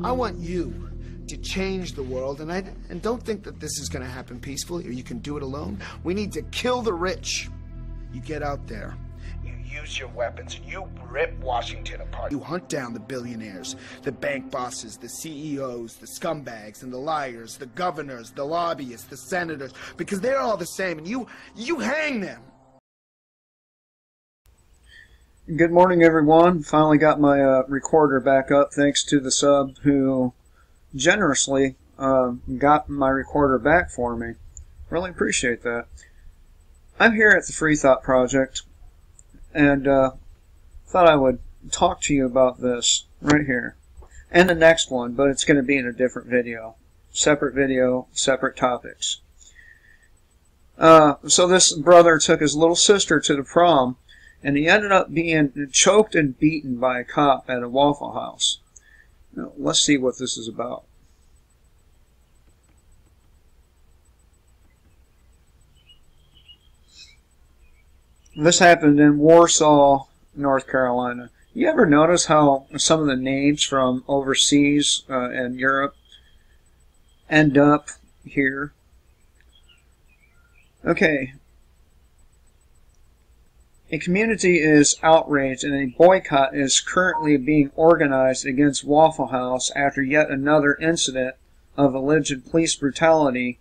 I want you to change the world, and don't think that this is going to happen peacefully or you can do it alone. We need to kill the rich. You get out there, you use your weapons, and you rip Washington apart. You hunt down the billionaires, the bank bosses, the CEOs, the scumbags and the liars, the governors, the lobbyists, the senators, because they're all the same, and you hang them. Good morning, everyone. Finally got my recorder back up thanks to the sub who generously got my recorder back for me. Really appreciate that. I'm here at the Free Thought Project and thought I would talk to you about this right here and the next one, but it's going to be in a different video. Separate topics. So this brother took his little sister to the prom, and he ended up being choked and beaten by a cop at a Waffle House. Now, let's see what this is about. This happened in Warsaw, North Carolina. You ever notice how some of the names from overseas and Europe end up here? Okay. A community is outraged and a boycott is currently being organized against Waffle House after yet another incident of alleged police brutality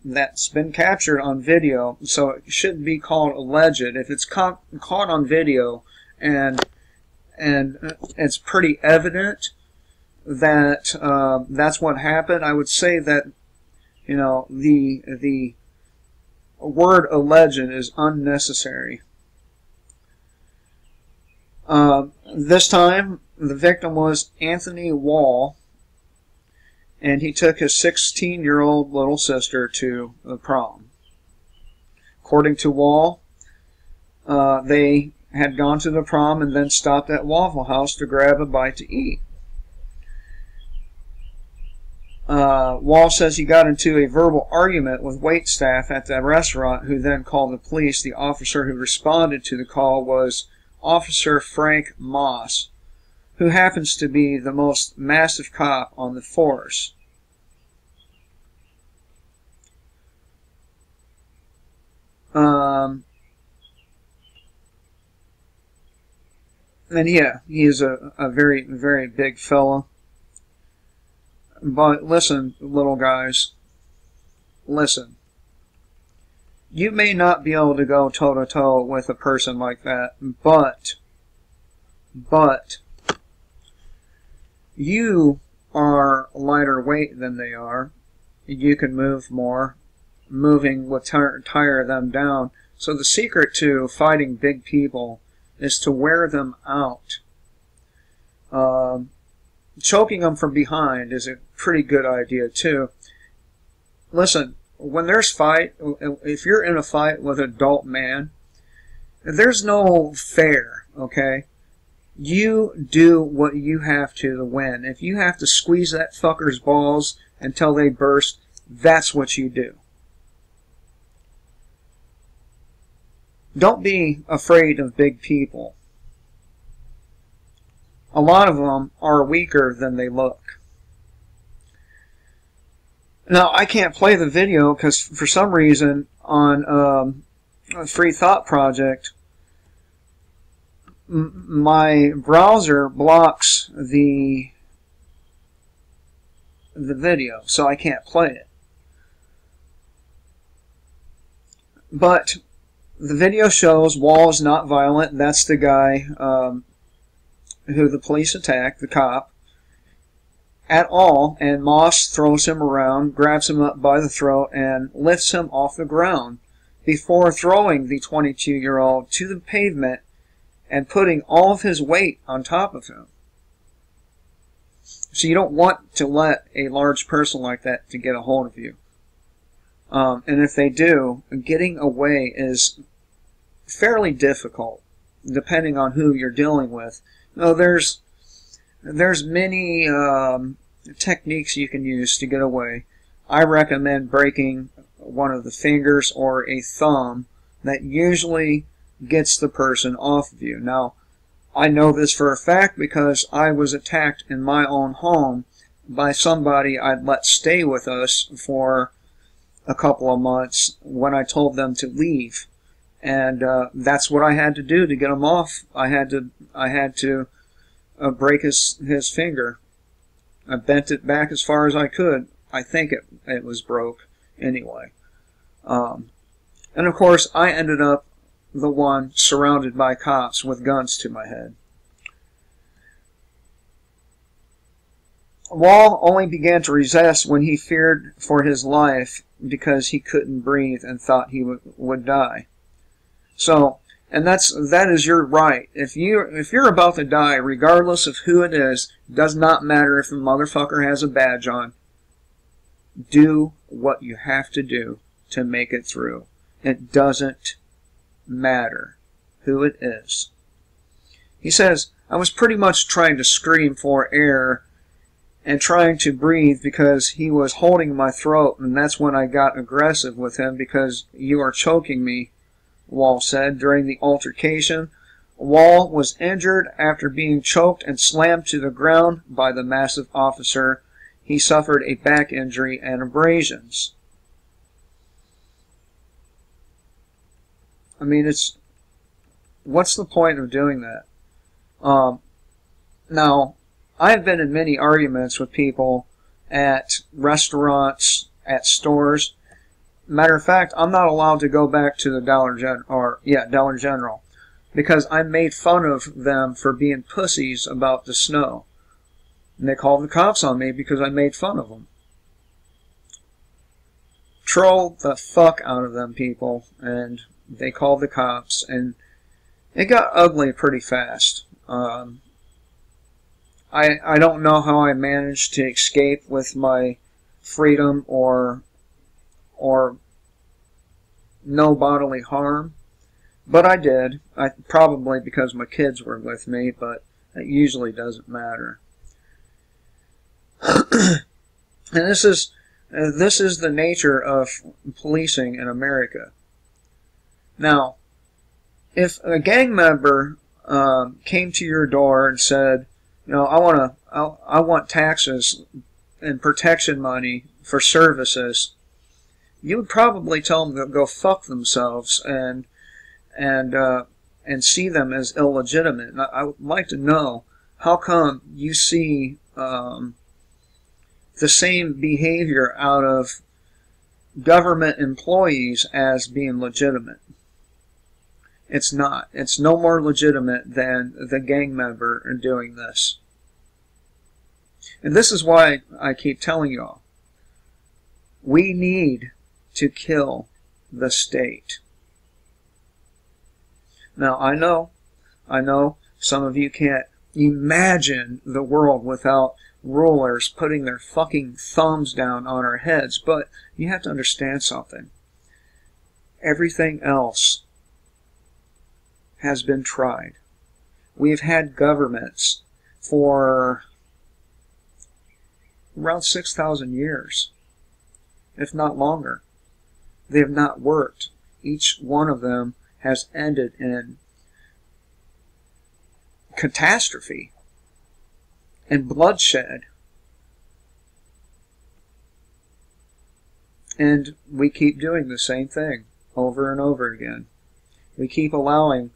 that's been captured on video. So it shouldn't be called alleged. If it's caught on video and it's pretty evident that that's what happened, I would say that, you know, the word alleged is unnecessary. This time, the victim was Anthony Wall, and he took his 16-year-old little sister to the prom. According to Wall, they had gone to the prom and then stopped at Waffle House to grab a bite to eat. Wall says he got into a verbal argument with waitstaff at the restaurant, who then called the police. The officer who responded to the call was Officer Frank Moss, who happens to be the most massive cop on the force. And yeah, he is a very, very big fella. But listen, little guys, listen. You may not be able to go toe-to-toe with a person like that, but you are lighter weight than they are. You can move more. Moving would tire them down. So the secret to fighting big people is to wear them out. Choking them from behind is a pretty good idea too. Listen, when there's fight, if you're in a fight with an adult man, there's no fair, okay? You do what you have to win. If you have to squeeze that fucker's balls until they burst, that's what you do. Don't be afraid of big people. A lot of them are weaker than they look. Now, I can't play the video because for some reason on Free Thought Project, my browser blocks the video, so I can't play it. But the video shows Wall is not violent. That's the guy who the police attacked, the cop, at all, and Moss throws him around, grabs him up by the throat, and lifts him off the ground before throwing the 22-year-old to the pavement and putting all of his weight on top of him. So you don't want to let a large person like that to get a hold of you. And if they do, getting away is fairly difficult, depending on who you're dealing with. No, there's many techniques you can use to get away. I recommend breaking one of the fingers or a thumb. That usually gets the person off of you. Now, I know this for a fact because I was attacked in my own home by somebody I'd let stay with us for a couple of months when I told them to leave. And that's what I had to do to get him off. I had to break his finger. I bent it back as far as I could. I think it was broke anyway. And of course, I ended up the one surrounded by cops with guns to my head. Wall only began to resist when he feared for his life because he couldn't breathe and thought he would die. So, and that is your right. If you're about to die, regardless of who it is, does not matter if the motherfucker has a badge on. Do what you have to do to make it through. It doesn't matter who it is. He says, I was pretty much trying to scream for air and trying to breathe because he was holding my throat, and that's when I got aggressive with him because you are choking me, Wall said during the altercation. Wall was injured after being choked and slammed to the ground by the massive officer. He suffered a back injury and abrasions. I mean, what's the point of doing that? Now, I've been in many arguments with people at restaurants, at stores. Matter of fact, I'm not allowed to go back to the Dollar General, because I made fun of them for being pussies about the snow. And they called the cops on me because I made fun of them. Trolled the fuck out of them people, and they called the cops, and it got ugly pretty fast. I don't know how I managed to escape with my freedom or no bodily harm, but I did. Probably because my kids were with me, but it usually doesn't matter. And this is the nature of policing in America. Now, if a gang member came to your door and said, you know, I want taxes and protection money for services, you would probably tell them to go fuck themselves and see them as illegitimate. And I would like to know, how come you see the same behavior out of government employees as being legitimate? It's not. It's no more legitimate than the gang member doing this. And this is why I keep telling y'all, we need to kill the state. Now, I know some of you can't imagine the world without rulers putting their fucking thumbs down on our heads, but you have to understand something. Everything else has been tried. We've had governments for around 6,000 years, if not longer. They have not worked. Each one of them has ended in catastrophe and bloodshed. And we keep doing the same thing over and over again. We keep allowing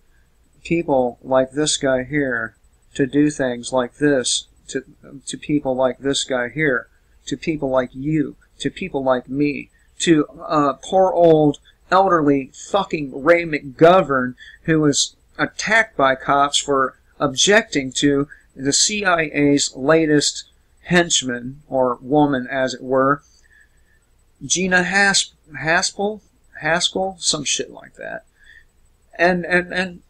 people like this guy here to do things like this to people like this guy here, to people like you, to people like me, to poor old elderly fucking Ray McGovern, who was attacked by cops for objecting to the CIA's latest henchman, or woman as it were, Gina Haspel, some shit like that. And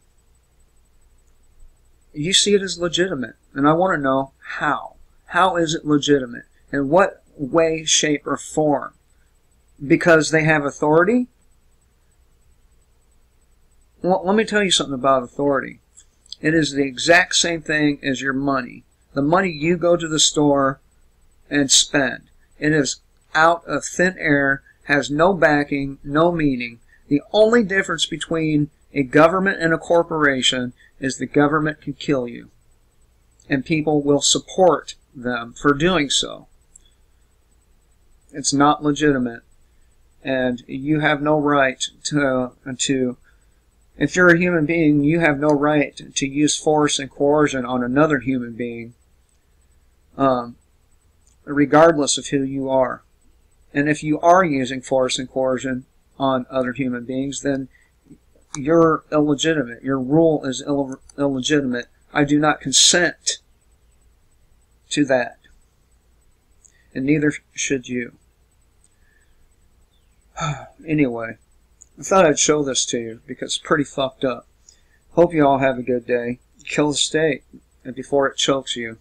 you see it as legitimate. And I want to know how. How is it legitimate? In what way, shape, or form? Because they have authority? Well, let me tell you something about authority. It is the exact same thing as your money. The money you go to the store and spend. It is out of thin air, has no backing, no meaning. The only difference between A government and a corporation is the government can kill you. And people will support them for doing so. It's not legitimate. And you have no right to if you're a human being, you have no right to use force and coercion on another human being, regardless of who you are. And if you are using force and coercion on other human beings, then you're illegitimate. Your rule is illegitimate. I do not consent to that. And neither should you. Anyway, I thought I'd show this to you because it's pretty fucked up. Hope you all have a good day. Kill the state before it chokes you.